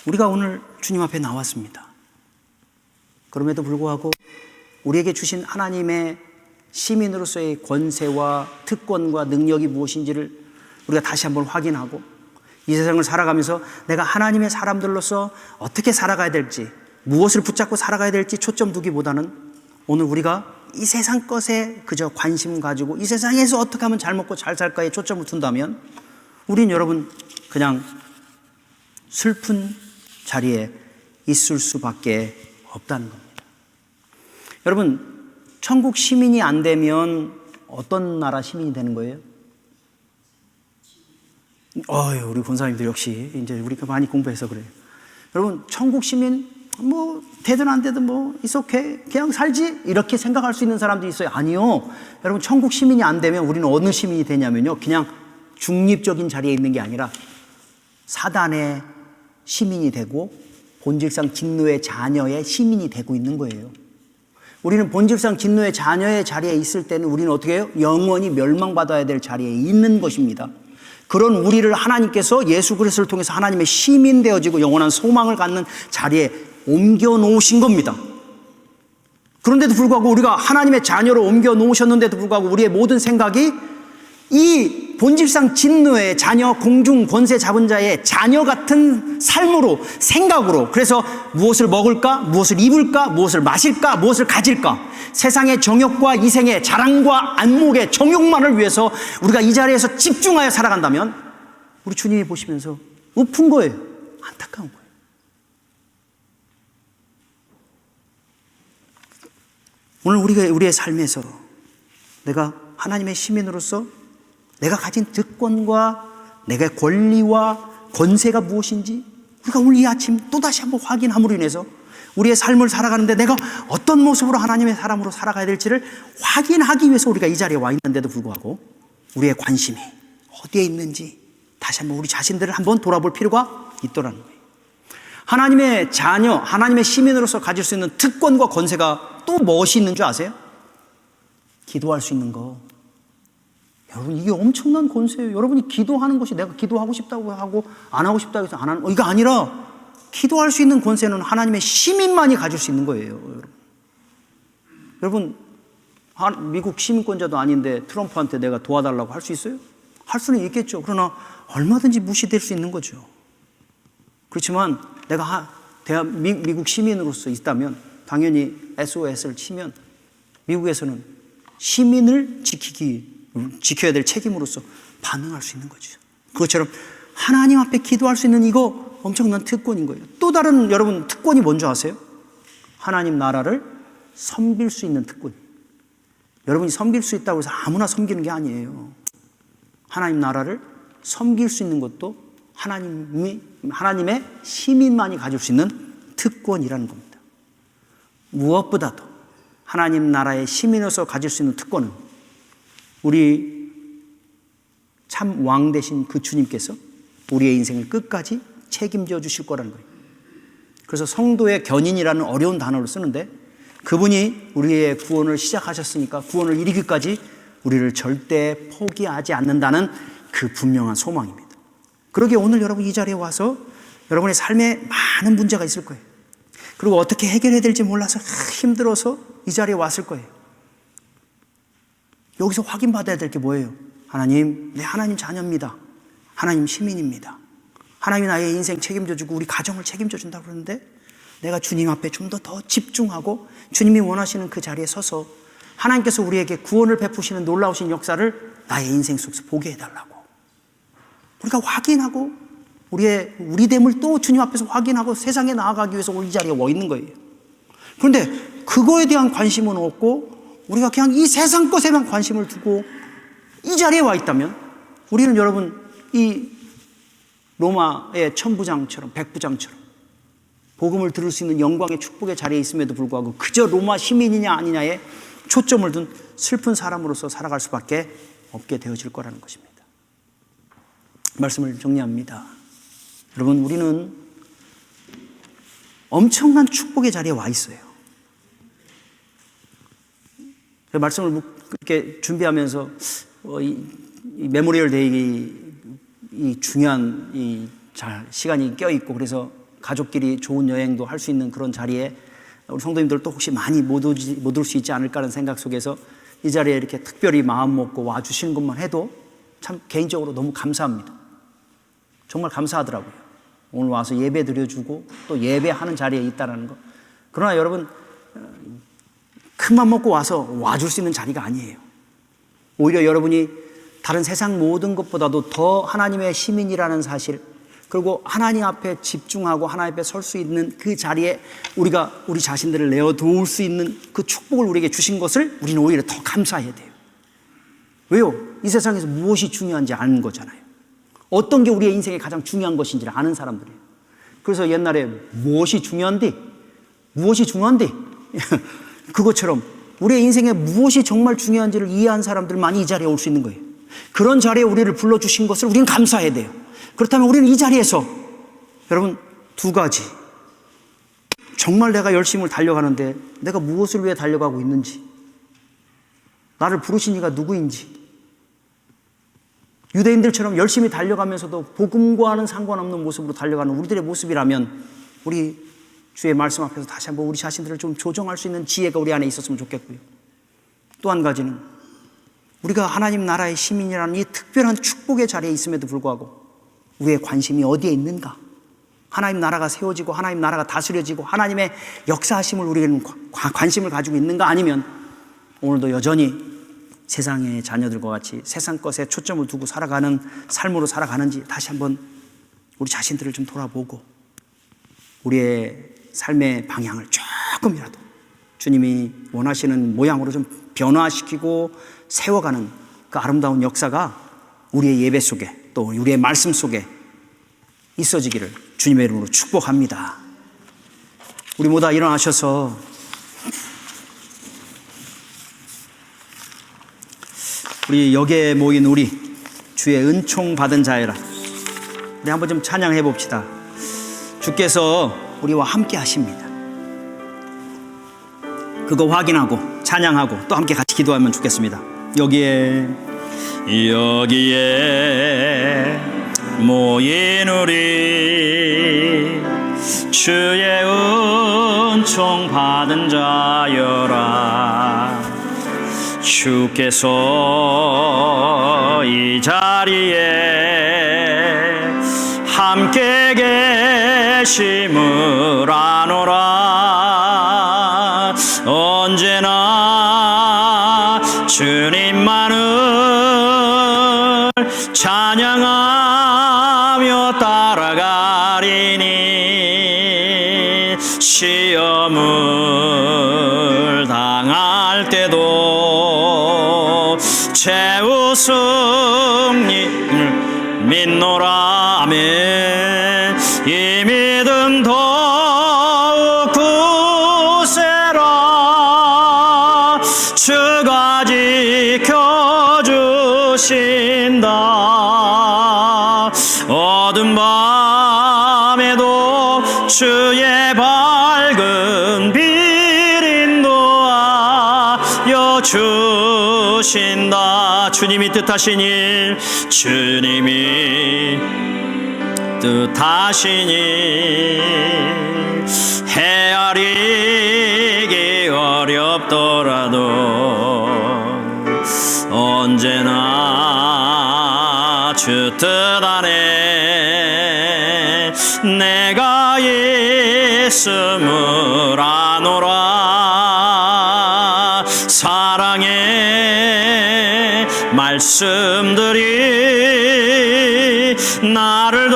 우리가 오늘 주님 앞에 나왔습니다. 그럼에도 불구하고 우리에게 주신 하나님의 시민으로서의 권세와 특권과 능력이 무엇인지를 우리가 다시 한번 확인하고 이 세상을 살아가면서 내가 하나님의 사람들로서 어떻게 살아가야 될지, 무엇을 붙잡고 살아가야 될지 초점 두기보다는 오늘 우리가 이 세상 것에 그저 관심 가지고 이 세상에서 어떻게 하면 잘 먹고 잘 살까에 초점을 둔다면 우린 여러분 그냥 슬픈 자리에 있을 수밖에 없다는 겁니다. 여러분, 천국 시민이 안 되면 어떤 나라 시민이 되는 거예요? 우리 권사님들 역시 이제 우리가 많이 공부해서 그래요. 여러분, 천국 시민 뭐 되든 안 되든 뭐 it's okay, 그냥 살지 이렇게 생각할 수 있는 사람들이 있어요. 아니요. 여러분, 천국 시민이 안 되면 우리는 어느 시민이 되냐면요, 그냥 중립적인 자리에 있는 게 아니라 사단의 시민이 되고 본질상 진노의 자녀의 시민이 되고 있는 거예요. 우리는 본질상 진노의 자녀의 자리에 있을 때는 우리는 어떻게 해요? 영원히 멸망받아야 될 자리에 있는 것입니다. 그런 우리를 하나님께서 예수 그리스도를 통해서 하나님의 시민 되어지고 영원한 소망을 갖는 자리에 옮겨 놓으신 겁니다. 그런데도 불구하고 우리가 하나님의 자녀로 옮겨 놓으셨는데도 불구하고 우리의 모든 생각이 이 본질상 진노의 자녀, 공중 권세 잡은 자의 자녀 같은 삶으로, 생각으로, 그래서 무엇을 먹을까, 무엇을 입을까, 무엇을 마실까, 무엇을 가질까, 세상의 정욕과 이생의 자랑과 안목의 정욕만을 위해서 우리가 이 자리에서 집중하여 살아간다면 우리 주님이 보시면서 우픈 거예요. 안타까운 거예요. 오늘 우리의 삶에서 내가 하나님의 시민으로서 내가 가진 특권과 내가 권리와 권세가 무엇인지 우리가 오늘 이 아침 또다시 한번 확인함으로 인해서 우리의 삶을 살아가는데 내가 어떤 모습으로 하나님의 사람으로 살아가야 될지를 확인하기 위해서 우리가 이 자리에 와 있는데도 불구하고 우리의 관심이 어디에 있는지 다시 한번 우리 자신들을 한번 돌아볼 필요가 있더라는 거예요. 하나님의 자녀, 하나님의 시민으로서 가질 수 있는 특권과 권세가 또 무엇이 있는 줄 아세요? 기도할 수 있는 거. 여러분, 이게 엄청난 권세예요. 여러분이 기도하는 것이 내가 기도하고 싶다고 하고 안 하고 싶다고 해서 안 하는, 이거 아니라 기도할 수 있는 권세는 하나님의 시민만이 가질 수 있는 거예요. 여러분, 미국 시민권자도 아닌데 트럼프한테 내가 도와달라고 할 수 있어요? 할 수는 있겠죠. 그러나 얼마든지 무시될 수 있는 거죠. 그렇지만 내가 미국 시민으로서 있다면 당연히 SOS를 치면 미국에서는 시민을 지켜야 될 책임으로서 반응할 수 있는 거죠. 그것처럼 하나님 앞에 기도할 수 있는 이거 엄청난 특권인 거예요. 또 다른 여러분 특권이 뭔지 아세요? 하나님 나라를 섬길 수 있는 특권. 여러분이 섬길 수 있다고 해서 아무나 섬기는 게 아니에요. 하나님 나라를 섬길 수 있는 것도 하나님의 시민만이 가질 수 있는 특권이라는 겁니다. 무엇보다도 하나님 나라의 시민으로서 가질 수 있는 특권은 우리 참 왕 되신 그 주님께서 우리의 인생을 끝까지 책임져 주실 거라는 거예요. 그래서 성도의 견인이라는 어려운 단어를 쓰는데 그분이 우리의 구원을 시작하셨으니까 구원을 이루기까지 우리를 절대 포기하지 않는다는 그 분명한 소망입니다. 그러기에 오늘 여러분 이 자리에 와서 여러분의 삶에 많은 문제가 있을 거예요. 그리고 어떻게 해결해야 될지 몰라서 힘들어서 이 자리에 왔을 거예요. 여기서 확인받아야 될 게 뭐예요? 하나님, 네, 하나님 자녀입니다. 하나님 시민입니다. 하나님이 나의 인생 책임져 주고 우리 가정을 책임져 준다고 그러는데 내가 주님 앞에 좀 더 집중하고 주님이 원하시는 그 자리에 서서 하나님께서 우리에게 구원을 베푸시는 놀라우신 역사를 나의 인생 속에서 보게 해달라고 우리가 확인하고 우리됨을 또 주님 앞에서 확인하고 세상에 나아가기 위해서 오늘 이 자리에 와 있는 거예요. 그런데 그거에 대한 관심은 없고 우리가 그냥 이 세상 것에만 관심을 두고 이 자리에 와 있다면 우리는 여러분 이 로마의 천부장처럼 백부장처럼 복음을 들을 수 있는 영광의 축복의 자리에 있음에도 불구하고 그저 로마 시민이냐 아니냐에 초점을 둔 슬픈 사람으로서 살아갈 수밖에 없게 되어질 거라는 것입니다. 말씀을 정리합니다. 여러분, 우리는 엄청난 축복의 자리에 와 있어요. 말씀을 이렇게 준비하면서 이 메모리얼 데이 이 중요한 시간이 껴있고 그래서 가족끼리 좋은 여행도 할 수 있는 그런 자리에 우리 성도님들도 혹시 많이 못 올 수 있지 않을까 하는 생각 속에서 이 자리에 이렇게 특별히 마음 먹고 와주시는 것만 해도 참 개인적으로 너무 감사합니다. 정말 감사하더라고요. 오늘 와서 예배 드려주고 또 예배하는 자리에 있다는 거. 그러나 여러분, 큰맘 먹고 와서 와줄 수 있는 자리가 아니에요. 오히려 여러분이 다른 세상 모든 것보다도 더 하나님의 시민이라는 사실, 그리고 하나님 앞에 집중하고 하나님 앞에 설 수 있는 그 자리에 우리가 우리 자신들을 내어놓을 수 있는 그 축복을 우리에게 주신 것을 우리는 오히려 더 감사해야 돼요. 왜요? 이 세상에서 무엇이 중요한지 아는 거잖아요. 어떤 게 우리의 인생에 가장 중요한 것인지를 아는 사람들이에요. 그래서 옛날에 무엇이 중요한디? 그것처럼 우리의 인생에 무엇이 정말 중요한지를 이해한 사람들만이 이 자리에 올 수 있는 거예요. 그런 자리에 우리를 불러주신 것을 우리는 감사해야 돼요. 그렇다면 우리는 이 자리에서 여러분 두 가지, 정말 내가 열심히 달려가는데 내가 무엇을 위해 달려가고 있는지, 나를 부르신 이가 누구인지, 유대인들처럼 열심히 달려가면서도 복음과는 상관없는 모습으로 달려가는 우리들의 모습이라면 우리 주의 말씀 앞에서 다시 한번 우리 자신들을 좀 조정할 수 있는 지혜가 우리 안에 있었으면 좋겠고요. 또 한 가지는 우리가 하나님 나라의 시민이라는 이 특별한 축복의 자리에 있음에도 불구하고 우리의 관심이 어디에 있는가? 하나님 나라가 세워지고 하나님 나라가 다스려지고 하나님의 역사하심을 우리는 관심을 가지고 있는가? 아니면 오늘도 여전히 세상의 자녀들과 같이 세상 것에 초점을 두고 살아가는 삶으로 살아가는지 다시 한번 우리 자신들을 좀 돌아보고 우리의 삶의 방향을 조금이라도 주님이 원하시는 모양으로 좀 변화시키고 세워가는 그 아름다운 역사가 우리의 예배 속에 또 우리의 말씀 속에 있어지기를 주님의 이름으로 축복합니다. 우리 모두 일어나셔서 우리 여기에 모인 우리 주의 은총 받은 자여라, 우리 한번 좀 찬양해 봅시다. 주께서 우리와 함께 하십니다. 그거 확인하고 찬양하고 또 함께 같이 기도하면 좋겠습니다. 여기에 모인 우리 주의 은총 받은 자여라, 주께서 이 자리에 함께 계심을 아노라. 언제나 주님만을 찬양하며 따라가리니 시험을 당할 때도 최후 승리를 믿노라. 아멘. 이 믿음 더욱 굳세라. 주가 지켜주신다. 어두운 밤에도 주의 밝은 빛 인도하여 주신다. 주님이 뜻하신 일, 주님이 뜻하신 일, 헤아리기 어렵더라도 언제나 주 뜻 안에 내가 있음을 아노라. 사랑의 말씀들이 나를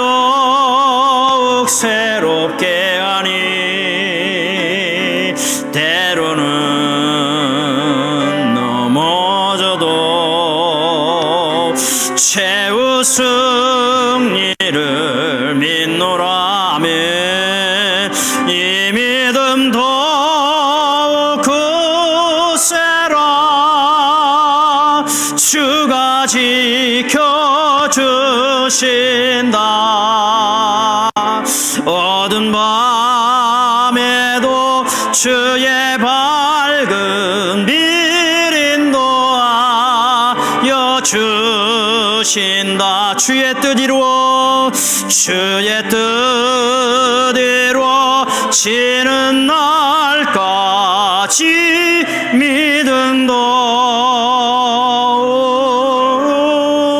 이를 믿노라며 이 믿음 더욱 굳세라 주가 지켜주신다 어두운 밤에도 주의 밝은 빛 인도하여 주신다 주의 뜻 이루어 주의 뜻 이루어지는 날까지 믿음도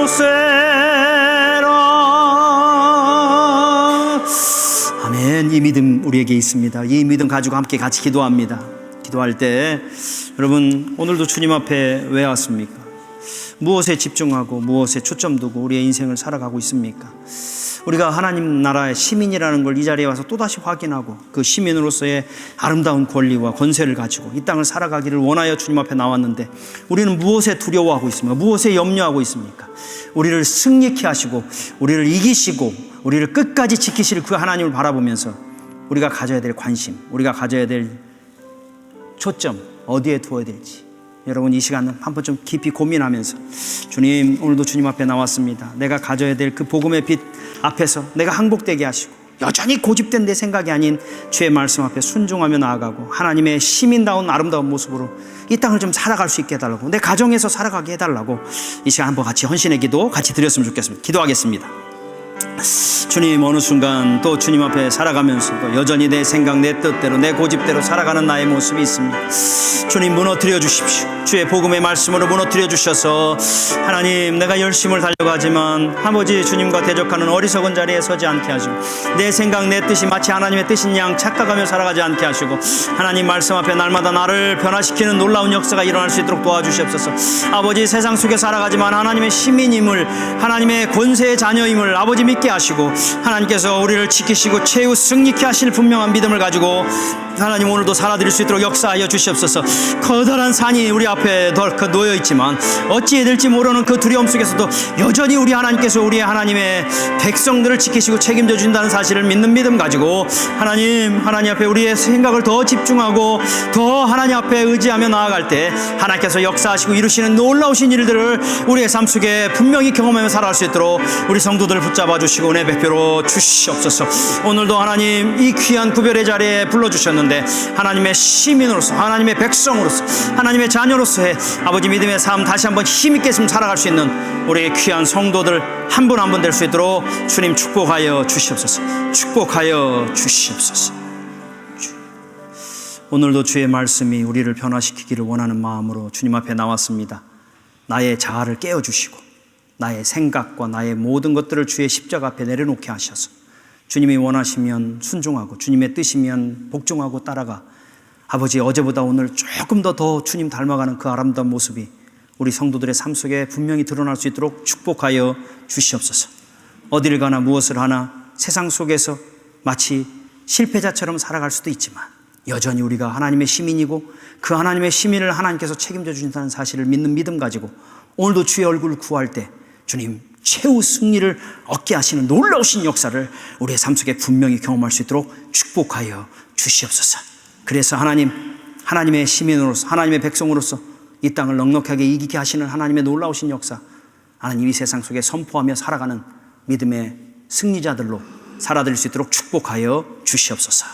세라. 아멘. 이 믿음 우리에게 있습니다. 이 믿음 가지고 함께 같이 기도합니다. 기도할 때 여러분 오늘도 주님 앞에 왜 왔습니까? 무엇에 집중하고 무엇에 초점 두고 우리의 인생을 살아가고 있습니까? 우리가 하나님 나라의 시민이라는 걸 이 자리에 와서 또다시 확인하고 그 시민으로서의 아름다운 권리와 권세를 가지고 이 땅을 살아가기를 원하여 주님 앞에 나왔는데 우리는 무엇에 두려워하고 있습니까? 무엇에 염려하고 있습니까? 우리를 승리케 하시고 우리를 이기시고 우리를 끝까지 지키실 그 하나님을 바라보면서 우리가 가져야 될 관심, 우리가 가져야 될 초점 어디에 두어야 될지 여러분 이 시간은 한번 좀 깊이 고민하면서 주님 오늘도 주님 앞에 나왔습니다. 내가 가져야 될 그 복음의 빛 앞에서 내가 항복되게 하시고 여전히 고집된 내 생각이 아닌 주의 말씀 앞에 순종하며 나아가고 하나님의 시민다운 아름다운 모습으로 이 땅을 좀 살아갈 수 있게 해달라고 내 가정에서 살아가게 해달라고 이 시간 한번 같이 헌신의 기도 같이 드렸으면 좋겠습니다. 기도하겠습니다. 주님 어느 순간 또 주님 앞에 살아가면서도 여전히 내 생각 내 뜻대로 내 고집대로 살아가는 나의 모습이 있습니다. 주님 무너뜨려 주십시오. 주의 복음의 말씀으로 무너뜨려 주셔서 하나님 내가 열심을 달려가지만 아버지 주님과 대적하는 어리석은 자리에 서지 않게 하시고 내 생각 내 뜻이 마치 하나님의 뜻인 양 착각하며 살아가지 않게 하시고 하나님 말씀 앞에 날마다 나를 변화시키는 놀라운 역사가 일어날 수 있도록 도와주시옵소서. 아버지 세상 속에 살아가지만 하나님의 시민임을 하나님의 권세의 자녀임을 아버지 믿게 하시고 하나님께서 우리를 지키시고 최후 승리케 하실 분명한 믿음을 가지고 하나님 오늘도 살아드릴 수 있도록 역사하여 주시옵소서. 커다란 산이 우리 앞에 덜컥 놓여있지만 어찌해야 될지 모르는 그 두려움 속에서도 여전히 우리 하나님께서 우리의 하나님의 백성들을 지키시고 책임져 준다는 사실을 믿는 믿음 가지고 하나님 앞에 우리의 생각을 더 집중하고 더 하나님 앞에 의지하며 나아갈 때 하나님께서 역사하시고 이루시는 놀라우신 일들을 우리의 삶 속에 분명히 경험하며 살아갈 수 있도록 우리 성도들을 붙잡아 주시고 은혜 베풀어 주시옵소서. 오늘도 하나님 이 귀한 구별의 자리에 불러주셨는데 하나님의 시민으로서 하나님의 백성으로서 하나님의 자녀로서의 아버지 믿음의 삶 다시 한번 힘있게 살아갈 수 있는 우리의 귀한 성도들 한 분 한 분 될 수 있도록 주님 축복하여 주시옵소서. 축복하여 주시옵소서. 오늘도 주의 말씀이 우리를 변화시키기를 원하는 마음으로 주님 앞에 나왔습니다. 나의 자아를 깨워주시고 나의 생각과 나의 모든 것들을 주의 십자가 앞에 내려놓게 하셔서 주님이 원하시면 순종하고 주님의 뜻이면 복종하고 따라가 아버지 어제보다 오늘 조금 더 주님 닮아가는 그 아름다운 모습이 우리 성도들의 삶 속에 분명히 드러날 수 있도록 축복하여 주시옵소서. 어디를 가나 무엇을 하나 세상 속에서 마치 실패자처럼 살아갈 수도 있지만 여전히 우리가 하나님의 시민이고 그 하나님의 시민을 하나님께서 책임져 주신다는 사실을 믿는 믿음 가지고 오늘도 주의 얼굴을 구할 때 주님 최후 승리를 얻게 하시는 놀라우신 역사를 우리의 삶 속에 분명히 경험할 수 있도록 축복하여 주시옵소서. 그래서 하나님의 시민으로서 하나님의 백성으로서 이 땅을 넉넉하게 이기게 하시는 하나님의 놀라우신 역사 하나님 이 세상 속에 선포하며 살아가는 믿음의 승리자들로 살아드릴 수 있도록 축복하여 주시옵소서.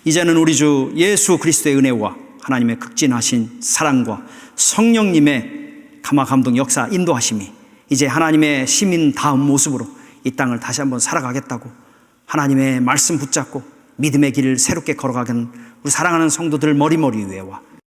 이제는 우리 주 예수 그리스도의 은혜와 하나님의 극진하신 사랑과 성령님의 감화 감동 역사 인도하심이 이제 하나님의 시민다운 모습으로 이 땅을 다시 한번 살아가겠다고 하나님의 말씀 붙잡고 믿음의 길을 새롭게 걸어가는 우리 사랑하는 성도들 머리머리 위에와